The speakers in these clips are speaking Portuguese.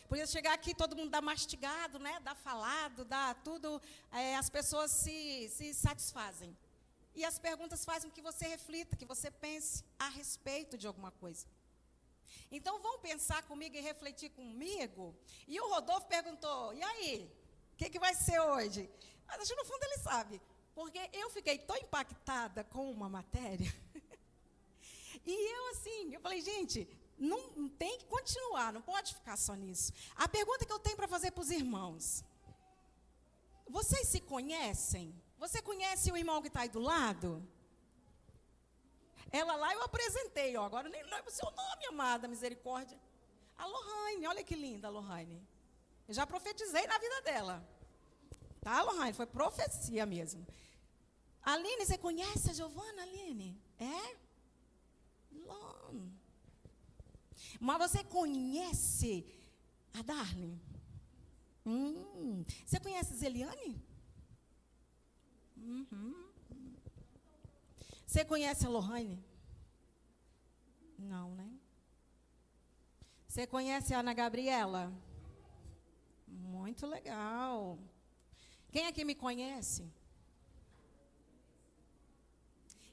Podia chegar aqui, todo mundo dá mastigado, né? Dá falado, dá tudo. As pessoas se satisfazem. E as perguntas fazem que você reflita, que você pense a respeito de alguma coisa. Então, vão pensar comigo e refletir comigo. E o Rodolfo perguntou, e aí? O que vai ser hoje? Mas acho que no fundo ele sabe. Porque eu fiquei tão impactada com uma matéria. E eu falei, gente, não tem que continuar, não pode ficar só nisso. A pergunta que eu tenho para fazer para os irmãos. Vocês se conhecem? Você conhece o irmão que está aí do lado? Ela lá eu apresentei, agora eu nem lembro o seu nome, amada misericórdia. A Lohane, olha que linda a Lohane. Eu já profetizei na vida dela. Tá, Lohane? Foi profecia mesmo. Aline, você conhece a Giovana, Aline? É? Não. Mas você conhece a Darlene? Você conhece a Zeliane? Você conhece a Lohane? Não, né? Você conhece a Ana Gabriela? Muito legal. Quem aqui me conhece?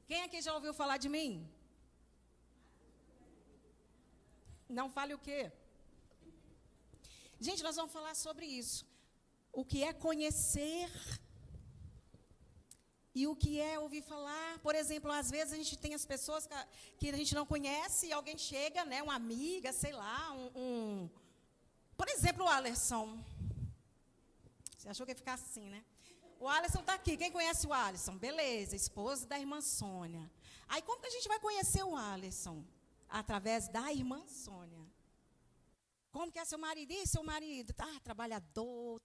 Quem aqui já ouviu falar de mim? Não fale o quê? Gente, nós vamos falar sobre isso. O que é conhecer e o que é ouvir falar. Por exemplo, às vezes a gente tem as pessoas que a gente não conhece e alguém chega, né, uma amiga, sei lá, Por exemplo, o Alisson. Você achou que ia ficar assim, né? O Alisson está aqui. Quem conhece o Alisson? Beleza, esposo da irmã Sônia. Aí como que a gente vai conhecer o Alisson? Através da irmã Sônia. Como que é seu marido? Ih, seu marido, trabalhador,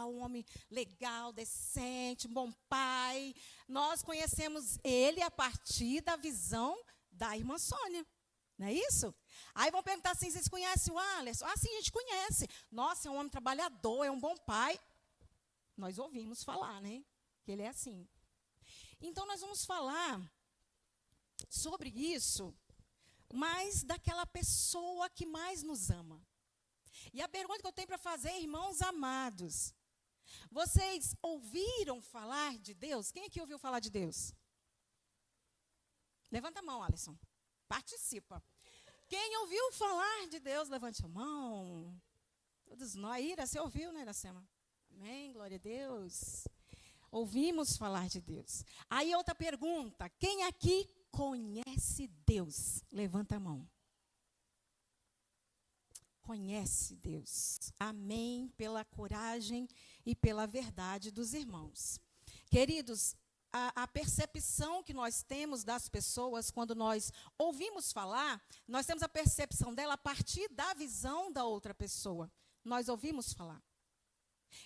um homem legal, decente, um bom pai. Nós conhecemos ele a partir da visão da irmã Sônia. Não é isso? Aí vão perguntar assim, vocês conhecem o Alisson? Ah, sim, a gente conhece. Nossa, é um homem trabalhador, é um bom pai. Nós ouvimos falar, né? Que ele é assim. Então, nós vamos falar sobre isso, mas daquela pessoa que mais nos ama. E a pergunta que eu tenho para fazer, irmãos amados, vocês ouviram falar de Deus? Quem aqui ouviu falar de Deus? Levanta a mão, Alisson. Participa. Quem ouviu falar de Deus, levante a mão. Todos nós. Ira, você ouviu, né, Iracema? Amém, glória a Deus. Ouvimos falar de Deus. Aí outra pergunta, quem aqui conhece Deus? Levanta a mão. Conhece Deus. Amém, pela coragem e pela verdade dos irmãos. Queridos, a percepção que nós temos das pessoas, quando nós ouvimos falar, nós temos a percepção dela a partir da visão da outra pessoa. Nós ouvimos falar.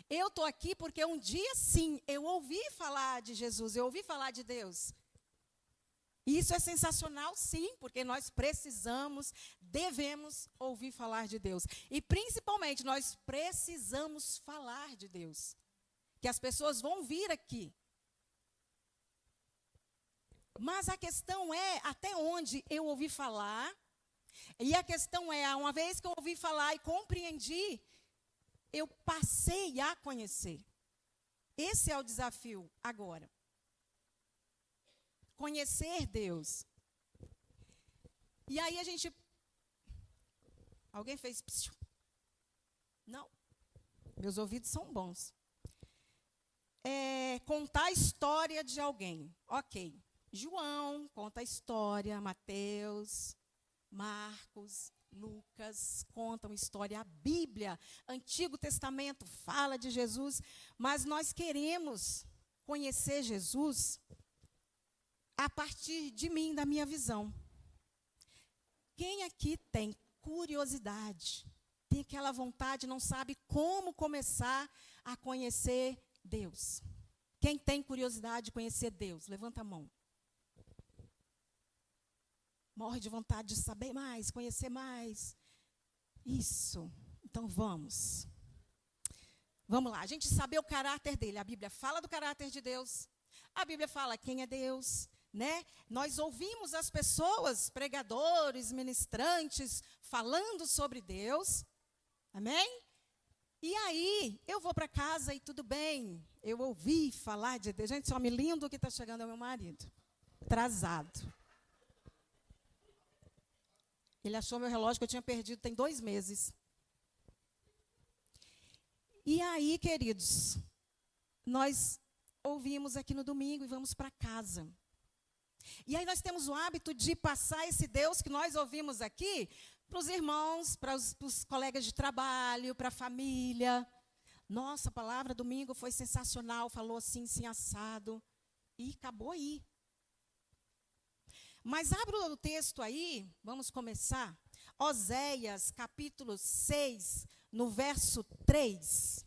Eu estou aqui porque um dia, sim, eu ouvi falar de Jesus, eu ouvi falar de Deus. Isso é sensacional, sim, porque nós precisamos, devemos ouvir falar de Deus. E, principalmente, nós precisamos falar de Deus. Que as pessoas vão vir aqui. Mas a questão é até onde eu ouvi falar. E a questão é, uma vez que eu ouvi falar e compreendi, eu passei a conhecer. Esse é o desafio agora. Conhecer Deus. E aí a gente... Alguém fez... Psiu. Não. Meus ouvidos são bons. Contar a história de alguém. Ok. João conta a história. Mateus, Marcos, Lucas contam história. A Bíblia, Antigo Testamento, fala de Jesus. Mas nós queremos conhecer Jesus a partir de mim, da minha visão. Quem aqui tem curiosidade, tem aquela vontade, não sabe como começar a conhecer Deus? Quem tem curiosidade de conhecer Deus? Levanta a mão. Morre de vontade de saber mais, conhecer mais. Isso. Então vamos. Vamos lá, a gente saber o caráter dele. A Bíblia fala do caráter de Deus. A Bíblia fala quem é Deus. Né? Nós ouvimos as pessoas, pregadores, ministrantes, falando sobre Deus. Amém? E aí, eu vou para casa e tudo bem. Eu ouvi falar de Deus. Gente, homem lindo que está chegando é meu marido. Atrasado. Ele achou meu relógio que eu tinha perdido tem 2 meses. E aí, queridos, nós ouvimos aqui no domingo e vamos para casa. E aí nós temos o hábito de passar esse Deus que nós ouvimos aqui para os irmãos, para os colegas de trabalho, para a família. Nossa, a palavra domingo foi sensacional, falou assim, assim, assado. E acabou aí. Mas abra o texto aí, vamos começar. Oséias, capítulo 6, no verso 3.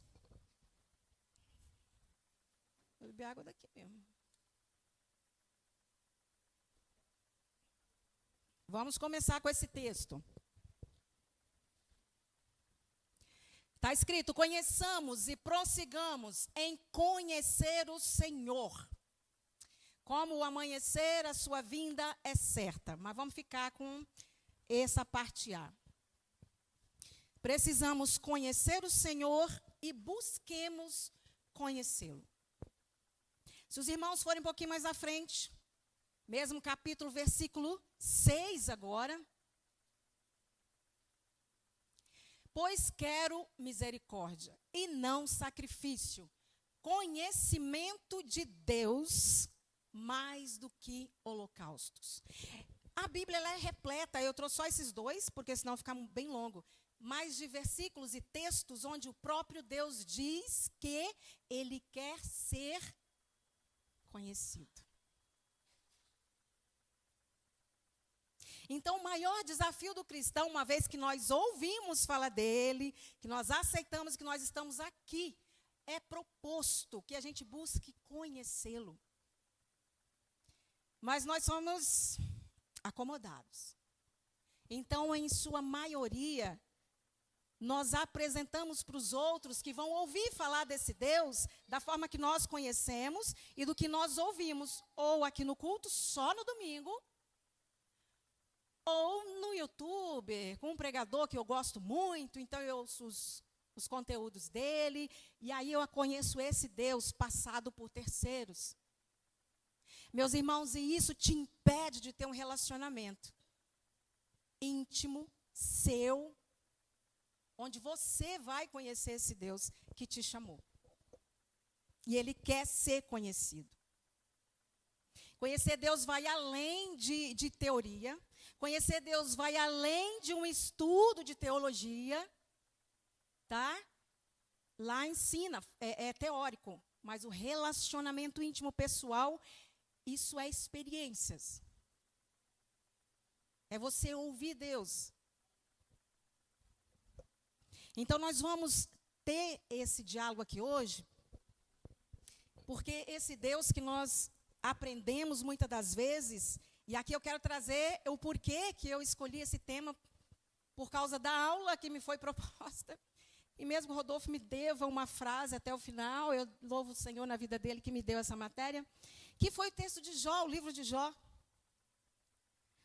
Vou beber água daqui mesmo. Vamos começar com esse texto. Está escrito: conheçamos e prossigamos em conhecer o Senhor. Como o amanhecer, a sua vinda é certa. Mas vamos ficar com essa parte A. Precisamos conhecer o Senhor e busquemos conhecê-lo. Se os irmãos forem um pouquinho mais à frente, mesmo capítulo, versículo 6 agora. Pois quero misericórdia e não sacrifício, conhecimento de Deus mais do que holocaustos. A Bíblia ela é repleta, eu trouxe só esses 2, porque senão fica bem longo, mas de versículos e textos onde o próprio Deus diz que Ele quer ser conhecido. Então, o maior desafio do cristão, uma vez que nós ouvimos falar dele, que nós aceitamos que nós estamos aqui, é proposto que a gente busque conhecê-lo. Mas nós somos acomodados. Então, em sua maioria, nós apresentamos para os outros que vão ouvir falar desse Deus da forma que nós conhecemos e do que nós ouvimos, ou aqui no culto, só no domingo, ou no YouTube, com um pregador que eu gosto muito, então eu ouço os conteúdos dele, e aí eu conheço esse Deus passado por terceiros. Meus irmãos, e isso te impede de ter um relacionamento íntimo, seu, onde você vai conhecer esse Deus que te chamou. E Ele quer ser conhecido. Conhecer Deus vai além de teoria. Conhecer Deus vai além de um estudo de teologia. Tá? Lá ensina, é teórico. Mas o relacionamento íntimo pessoal, isso é experiências. É você ouvir Deus. Então, nós vamos ter esse diálogo aqui hoje, porque esse Deus que nós aprendemos muitas das vezes, e aqui eu quero trazer o porquê que eu escolhi esse tema, por causa da aula que me foi proposta, e mesmo Rodolfo me deva uma frase até o final, eu louvo o Senhor na vida dele que me deu essa matéria, que foi o texto de Jó, o livro de Jó.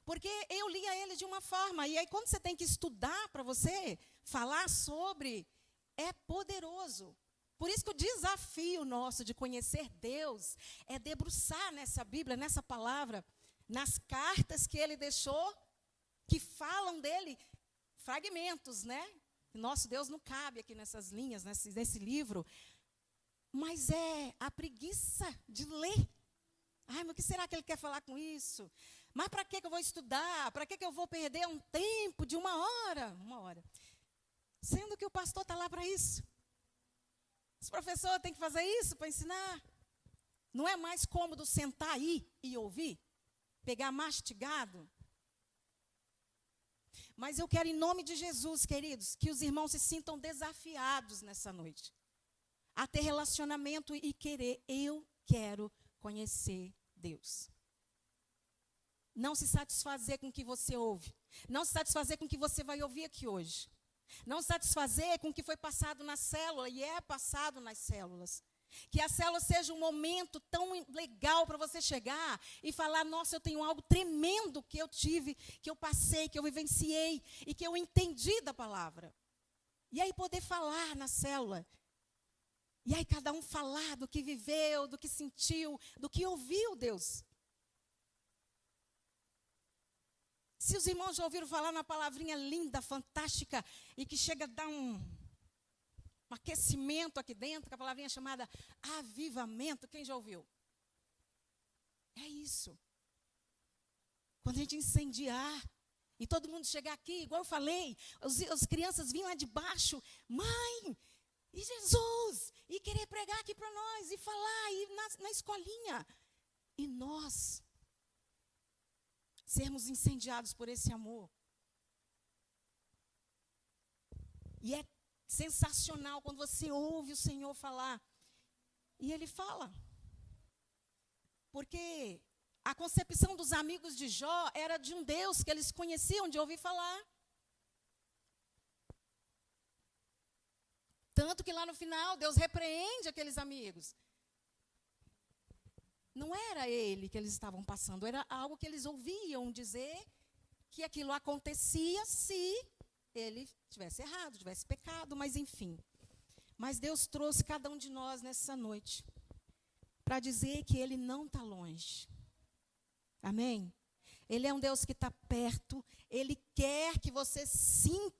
Porque eu lia ele de uma forma, e aí quando você tem que estudar para você falar sobre, é poderoso. Por isso que o desafio nosso de conhecer Deus é debruçar nessa Bíblia, nessa palavra, nas cartas que ele deixou, que falam dele, fragmentos, né? Nosso Deus não cabe aqui nessas linhas, nesse livro, mas é a preguiça de ler. Ai, mas o que será que ele quer falar com isso? Mas para que eu vou estudar? Para que eu vou perder um tempo de 1 hora? 1 hora. Sendo que o pastor está lá para isso. Os professores têm que fazer isso para ensinar. Não é mais cômodo sentar aí e ouvir? Pegar mastigado? Mas eu quero, em nome de Jesus, queridos, que os irmãos se sintam desafiados nessa noite. A ter relacionamento e querer. Eu quero conhecer Deus. Não se satisfazer com o que você ouve. Não se satisfazer com o que você vai ouvir aqui hoje. Não se satisfazer com o que foi passado na célula e é passado nas células. Que a célula seja um momento tão legal para você chegar e falar, nossa, eu tenho algo tremendo que eu tive, que eu passei, que eu vivenciei e que eu entendi da palavra. E aí poder falar na célula. E aí cada um falar do que viveu, do que sentiu, do que ouviu Deus. Se os irmãos já ouviram falar uma palavrinha linda, fantástica, e que chega a dar um aquecimento aqui dentro, que a palavrinha chamada avivamento, quem já ouviu? É isso. Quando a gente incendiar, e todo mundo chegar aqui, igual eu falei, as crianças vinham lá de baixo, mãe, e Jesus, e querer pregar aqui para nós, e falar, e na escolinha. E nós sermos incendiados por esse amor. E é sensacional quando você ouve o Senhor falar. E Ele fala. Porque a concepção dos amigos de Jó era de um Deus que eles conheciam de ouvir falar. Tanto que lá no final, Deus repreende aqueles amigos. Não era ele que eles estavam passando, era algo que eles ouviam dizer que aquilo acontecia se ele tivesse errado, tivesse pecado, mas enfim. Mas Deus trouxe cada um de nós nessa noite para dizer que Ele não está longe. Amém? Ele é um Deus que está perto, Ele quer que você sinta